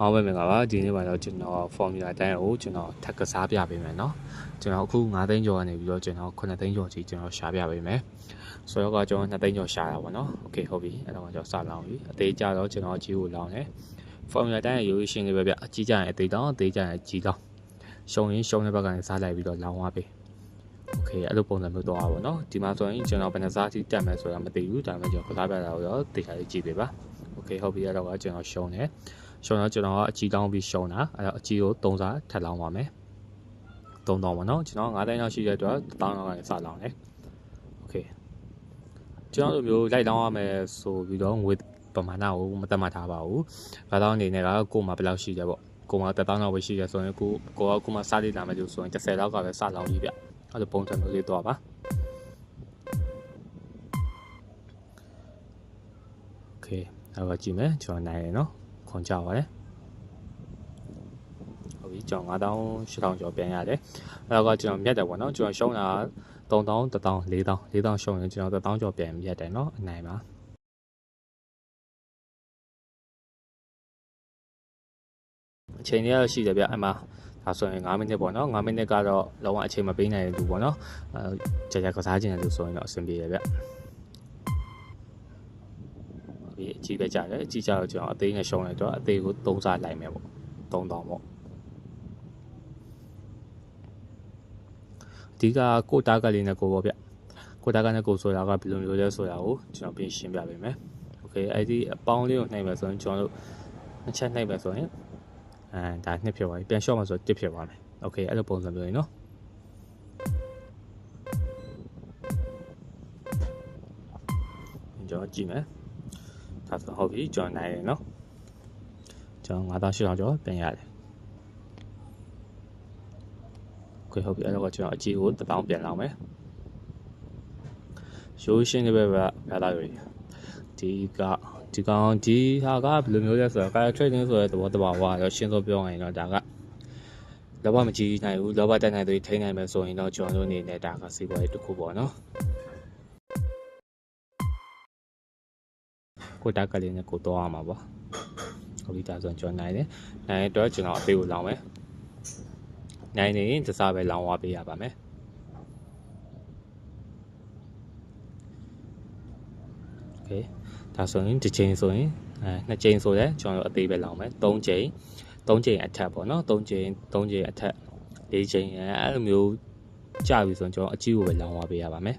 အောင်ပဲမင်္ဂလာပါဒီနေ့မှာတော့ကျွန်တော် formula အတိုင်းကိုကျွန်တော်ထပ်ကစားပြပေးမယ်เนาะကျွန်တော်အခု9သိန်းကျော်ကနေပြီးတော့ကျွန်တော်9သိန်းကျော်ကြီးကျွန်တော်ရှာပြပေးမယ်ဆိုတော့ကျွန်တော်2သိန်းကျော်ရှာတာပေါ့เนาะโอเคဟုတ်ပြီအဲ့တော့ကျွန်တော်စလောင်းပြီအသေးကြတော့ကျွန်တော်အကြီးကိုလောင်းတယ် formula အတိုင်းရဲ့ရိုးရှင်းလေးပဲဗျအကြီးကြရင်အသေးတောင်းအသေးကြရင်အကြီးတောင်းရှုံရင်ရှုံတဲ့ဘက်ကနေစားလိုက်ပြီးတော့လောင်းသွားပြီโอเคအဲ့လိုပုံစံမျိုးတော့ပါပေါ့เนาะဒီမှာဆိုရင်ကျွန်တော်ဘယ်နှစားထိတက်မယ်ဆိုတာမသိဘူးဒါပေမဲ့ကျွန်တော်ကစားပြတာကိုတော့သိတာလေးကြည့်ပေးပါโอเคဟုတ်ပြီအဲ့တော့ကျွန်တော်ရှုံတယ်ရှုံတော့ကျွန်တော်ကအကြီးတောင်းပြီးရှုံတာအဲ့တော့အကြီးကို3စားထပ်လောင်းပါမယ်3တောင်းပါနော်ကျွန်တော်9သိန်းလောက်ရှိတဲ့အတွက်1000လောက်ကနေစလောင်းတယ်โอเคကျွန်တော်တို့မျိုးလိုက်လောင်းရမယ်ဆိုပြီးတော့ငွေပမာဏကိုမတတ်မှတ်ထားပါဘူးဘာတောင်းအနေနဲ့ကကို့မှာဘယ်လောက်ရှိတယ်ပေါ့ကို့မှာ1000လောက်ပဲရှိတယ်ဆိုရင်ကိုမှစားလိမ့်လာမယ်လို့ဆိုရင်10လောက်ကပဲစလောင်းကြီးဗျအဲ့လိုပုံစံမျိုးလေးတော့ပါโอเคအဲ့တော့ကြည့်မယ်ကျွန်တော်နိုင်ရနော်ခွန်ကြပါတယ်ဟုတ်ပြီကျွန်တော်9000 8000ကျော်ပြန်ရတယ်အဲ့တော့ကျွန်တော်မြတ်တယ်ပေါ့နော်ကျွန်တော်ရှုံးတာ3000 1000 4000ရှုံးရင်ကျွန်တော်1000ကျော်ပြန်မြတ်တယ်နော်အနိုင်ပါအချိန်လေးရရှိတယ်ဗျအမဒါဆိုရင်9မိနစ်ပေါ့နော်9မိနစ်ကတော့လုံးဝအချိန်မပေးနိုင်ဘူးပေါ့နော်ကြာကြာကစားခြင်းလို့ဆိုရင်တော့အဆင်ပြေတယ်ဗျအကြီးပဲကြတယ်အကြီးကြတော့ကျွန်တော်အသေးနဲ့ရှုံးလိုက်တော့အသေးကို3စားလိုက်မယ်ပေါ့3000ပေါ့ဒီကကိုတာကလေးနဲ့ကိုပေါ့ဗျကိုတာကနဲ့ကိုဆိုတာကဘယ်လိုမျိုးလဲဆိုတာကိုကျွန်တော်ပြင်ရှင်းပြပေးမယ်โอเคအဲ့ဒီအပေါင်းလေးကိုနှိပ်မယ်ဆိုရင်ကျွန်တော်တို့အချက်နှိပ်မယ်ဆိုရင်ဒါနှစ်ဖြစ်သွားပြီပြန်ရှော့မှဆို1ဖြစ်သွားမယ်โอเคအဲ့လိုပုံစံမျိုးရင်နော်ကျွန်တော်ကြည့်မယ်ဒါဆိုဟုတ်ပြီကျွန်တော်နိုင်တယ်နော်ကျွန်တော်9800ကျော်ပြန်ရတယ်โอเคဟုတ်ပြီအဲ့တော့ကျွန်တော်အကြီးကို1000ပြန်လောင်းမယ်ရိုးရှင်းလေးပဲပြလာပြီဒီဟာကဘယ်လိုမျိုးလဲဆိုတော့ trading ဆိုတဲ့သဘောတဘာဝတော့ရှင်းဆိုပြောရရင်တော့ဒါကလောဘမကြီးနိုင်ဘူးလောဘတက်နိုင်သူထိနိုင်မယ်ဆိုရင်တော့ကျွန်တော်တို့အနေနဲ့ဒါကစီးပွားရေးတစ်ခုပေါ့နော်ကိုတာကလေးနဲ့ကိုတော့ရမှာပေါ့ဟုတ်ပြီဒါဆိုကျွန်တော်နိုင်တယ်နိုင်တော့ကျွန်တော်အသေးကိုလောင်းမယ်နိုင်နေရင်တစားပဲလောင်းသွားပေးရပါမယ်โอเคဒါဆိုရင်တစ်ချိန်ဆိုရင်နှစ်ချိန်ဆိုလဲကျွန်တော်အသေးပဲလောင်းမယ်3ချိန်အထက်ပေါ့နော်3ချိန်အထက်4ချိန်အဲ့လိုမျိုးကြာပြီဆိုရင်ကျွန်တော်အကြီးကိုပဲလောင်းသွားပေးရပါမယ်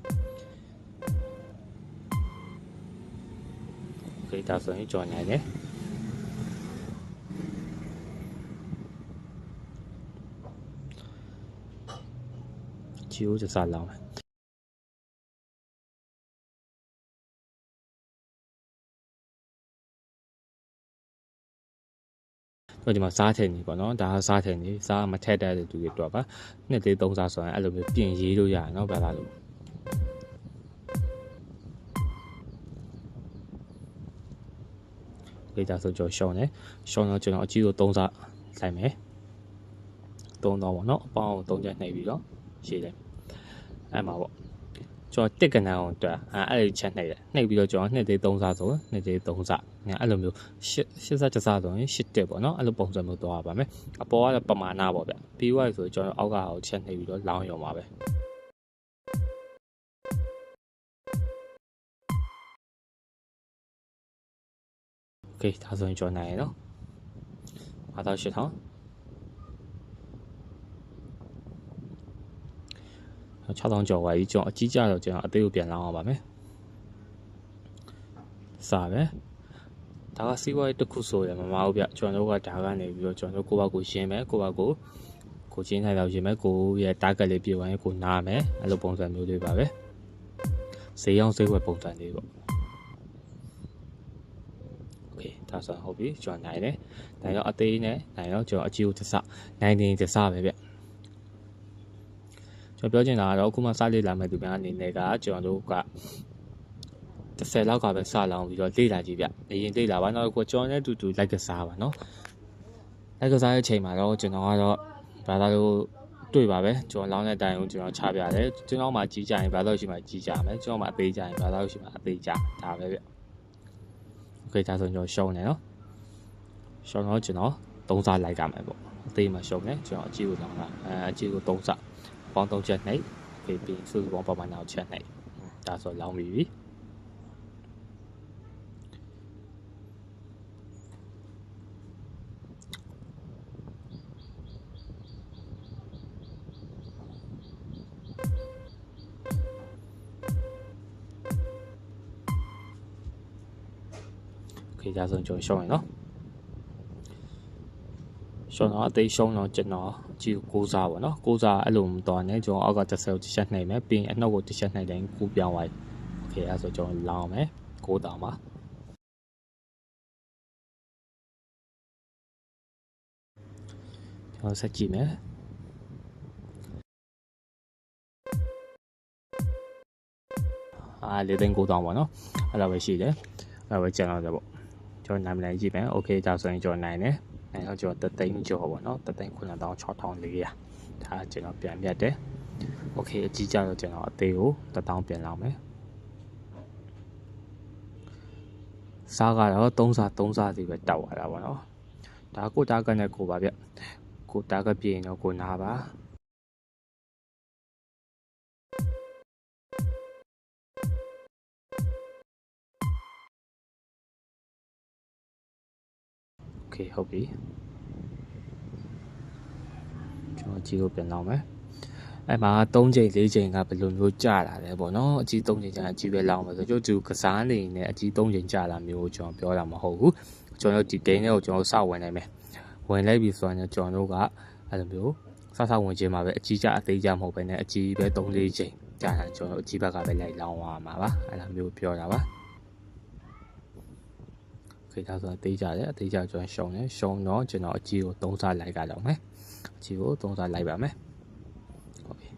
โอเคဒါဆိုရင်ကျွန်တော်နိုင်တယ်ကြီးကိုစလောင်းမယ်တော့ဒီမှာစားထည့်နေပေါ့နော်ဒါကစားထည့်နေစားမထက်တဲ့သူတွေတော့ပါနှစ်သေး3စားဆိုရင်အဲ့လိုမျိုးပြင်ရေးလို့ရတယ်နော်ဗျာလားလို့ဒီဒါဆိုကျွန်တော်ရှောင်းတော့ကျွန်တော်အကြီးကို3စားလိုက်မယ်3တော့ပေါ့နော်အပေါင်း3ချက်နှိပ်ပြီးတော့ရှည်တယ်အဲ့မှာပေါ့ကျွန်တော်တစ်ကနန်းအောင်တွက်အဲ့ဒီချက်နှိပ်တယ်နှိပ်ပြီးတော့ကျွန်တော်နှစ်သေး3စားဆိုနှစ်သေး3စားအဲ့လိုမျိုး8စား7စားဆိုရင်8တက်ပေါ့နော်အဲ့လိုပုံစံမျိုးသွားရပါမယ်အပေါ်ကပမာဏပေါ့ဗျပြီးသွားပြီဆိုကျွန်တော်အောက်ကအောင်ချက်နှိပ်ပြီးတော့လောင်းရုံပါပဲโอเคဒါဆိုရင်ကျွန်တော်နိုင်ရနော်98006000ကျော်ပါပြီကျွန်တော်အကြီးကြတော့ကျွန်တော်အသေးကိုပြန်လောင်းအောင်ပါမယ်စားပဲဒါကစီးပွားရေးတစ်ခုဆိုရမမဟုတ်ဗျကျွန်တော်တို့ကဒါကနေပြီးတော့ကျွန်တော်တို့ကိုယ့်ဘက်ကိုရှင်းမယ်ကိုယ့်ဘက်ကိုချင်းထိုင်တော့ရှင်းမယ်ကိုရဲ့ target လေးပြေးသွားရင်ကိုနားမယ်အဲ့လိုပုံစံမျိုးလေးပါပဲဈေးအောင်ဈေးဝယ်ပုံစံလေးပေါ့โอเคဒါဆိုဟုတ်ပြီကျွန်တော်နိုင်တယ်နိုင်တော့အသေးနဲ့နိုင်တော့ကျွန်တော်အကြီးကိုတစ်စနိုင်နေတစ်စပဲဗျကျွန်တော်ပြောချင်တာကတော့အခုမှစလေ့လာမဲ့သူများအနေနဲ့ကကျွန်တော်တို့က10လောက်ကပဲစလောင်းပြီးတော့လေ့လာကြည့်ဗျအရင်လေ့လာပါနောက်ကိုကျွန်တော်နဲ့အတူလိုက်ကစားပါနော်လိုက်ကစားတဲ့အချိန်မှာတော့ကျွန်တော်ကတော့ဘာသာလို့တွေ့ပါပဲကျွန်တော်လောင်းတဲ့တိုင်ကိုကျွန်တော်ချပြတယ်ကျွန်တော်မှကြီးကြရင်ဘာလို့ရှိမှကြီးကြမယ်ကျွန်တော်မှအသေးကြရင်ဘာလို့ရှိမှအသေးကြဒါပဲဗျโอเคဒါဆိုကျွန်တော်ရှုံးတယ်နော်ရှုံးတော့ကျွန်တော် 3စားလိုက်ကြမယ်ပေါ့အသေးမှရှုံးတယ်ကျွန်တော်အကြီးကိုလောင်းတာအကြီးကို3စားပေါင်း3ချက်နှိပ်ပြီးစုစုပေါင်းပမာဏကိုချက်နှိပ်ဒါဆိုလောင်းပြီ OK ဒါဆိုကျွန်တော်ရှုံးရနော်ရှုံးတော့အသေးရှုံးတော့ကျွန်တော်ကြည့်6စားပေါ့နော်6စားအဲ့လိုမတော်နဲ့ကျွန်တော်အောက်ကတစ်ဆက်တစ်ချက်နှိပ်မယ်ပြီးရင်အနှုတ်ကိုတစ်ချက်နှိပ်တိုင်းကူပြောင်းသွားပြီ OK အဲ့ဆိုကျွန်တော်လောင်းမယ်6တောင်ပါကျွန်တော်ဆက်ကြည့်မယ်လေးသိန်း9တောင်ပေါ့နော်အဲ့လိုပဲရှိတယ်အဲ့လိုပဲကျန်တော့တယ်ပေါ့ကျွန်တော်နာမည်ကြည့်မယ် OK ဒါဆိုရင်ကျွန်တော်နိုင်တယ်နိုင်တော့ကျွန်တော်3သိန်းကျော်ပေါ့နော်3သိန်း96,400ဒါကျွန်တော်ပြန်ပြတ်တယ် OK အကြီးကြတော့ကျွန်တော်အသေးကို1000ပြန်လောက်မယ်စားကတော့3စားစီပဲတောက်ရတာပေါ့နော်ဒါကိုတားကနဲ့ကိုပါဗျကိုတားကပြင်းတော့ကိုနာပါโอเคဟုတ်ပြီကျွန်တော်ကြီးကိုပြန်လောက်မယ်အဲ့မှာ3ချိန်4ချိန်ကဘယ်လိုမျိုးကြာလာလဲပေါ့နော်အကြီး3ချိန်ကြာအကြီးပဲလောက်မယ်ဆိုကျိုးသူကစားနေနေအကြီး3ချိန်ကြာလာမျိုးကျွန်တော်ပြောတာမဟုတ်ဘူးကျွန်တော်ဒီ game လေးကိုကျွန်တော်စဝင်နိုင်မယ်ဝင်လိုက်ပြီဆိုရင်ကျွန်တော်တို့ကအဲ့လိုမျိုးစဝင်ခြင်းမှာပဲအကြီးကြအသေးကြမဟုတ်ပဲねအကြီးပဲ3-4ချိန်ကြာတာကျွန်တော်တို့အကြီးဘက်ကပဲလိုက်လောင်းသွားမှာပါအဲ့လိုမျိုးပြောတာပါခေတ်သားဆိုအသေးကြတယ်အသေးကြကျွန်တော်ရှုံတယ်ရှုံတော့ကျွန်တော်အကြီးကို3စားလိုက်ကြတော့မယ်အကြီးကို3စားလိုက်ပါမယ်ဟုတ်ပြီ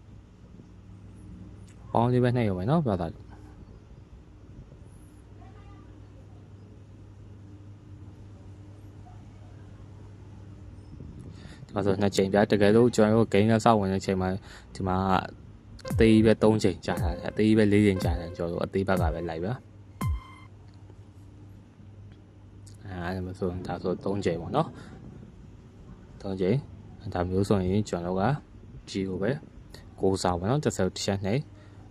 ပေါင်းလေးပဲနှိပ်ရမယ်နော်ပြတာဒါဆို2ချိန်ပြတကယ်လို့ကျွန်တော်တို့ game နဲ့စဝင်တဲ့အချိန်မှာဒီမှာအသေးပဲ3ချိန်ကြာတာအသေးပဲ4ချိန်ကြာတယ်ကျွန်တော်တို့အသေးဘက်ကပဲလိုက်ပါအဲ့ဒါဆိုဒါဆို3ချိန်ပေါ့နော်3ချိန်ဒါမျိုးဆိုရင်ကျွန်တော်တို့က G ကိုပဲ6စားပေါ့နော်တစ်ဆက်တစ်ချက်နဲ့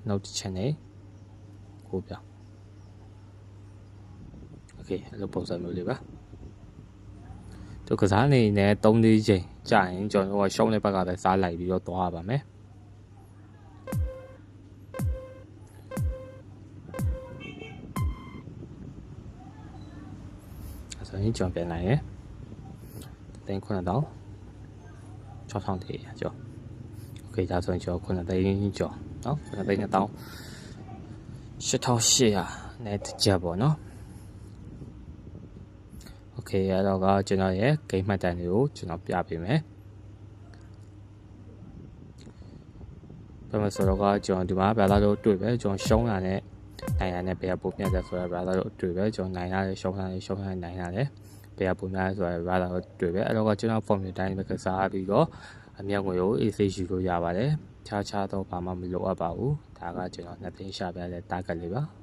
နောက်တစ်ချက်နဲ့6ပြောင်း OK အဲ့လိုပုံစံမျိုးလေးပါသူကစားနေနဲ့3-4ချိန်ကြာရင်ကျွန်တော်တို့ကရှုံးတဲ့ဘက်ကပဲစားလိုက်ပြီးတော့သွားရပါမယ်ဆိုရင်ကျွန်တော်ပြန်နိုင်ရယ်သိန်း9,000 6,100ကျော် OK ဒါဆိုရင်ကျွန်တော်9သိန်းကျော်เนาะ9သိန်း1000 8,800နဲ့တစ်ချက်ပေါ့เนาะ OK အဲ့တော့ကကျွန်တော်ရဲ့ game မှတ်တမ်းတွေကိုကျွန်တော်ပြပေးမယ်ဘာမှဆိုတော့ကကျွန်တော်ဒီမှာဘာသာလို့တွေ့ပဲကျွန်တော်ရှုံးတာနဲ့နိုင်ရတဲ့ဘယ်ပုံပြတယ်ဆိုတော့ဘာသာလို့တွေ့ပဲကျွန်တော်နိုင်ရတယ်ရှုံးရတယ်ရှုံးရနိုင်ရတယ်ဘယ်ပုံများဆိုတော့ဘာသာလို့တွေ့ပဲအဲ့တော့ကကျွန်တော် form တိုင်းပဲကစားပြီးတော့အမြောက်ငွေကို AC ယူလို့ရပါတယ်ခြားတော့ဘာမှမလိုအပ်ပါဘူးဒါကကျွန်တော်2သိန်းရှာပြတဲ့ target လေးပါ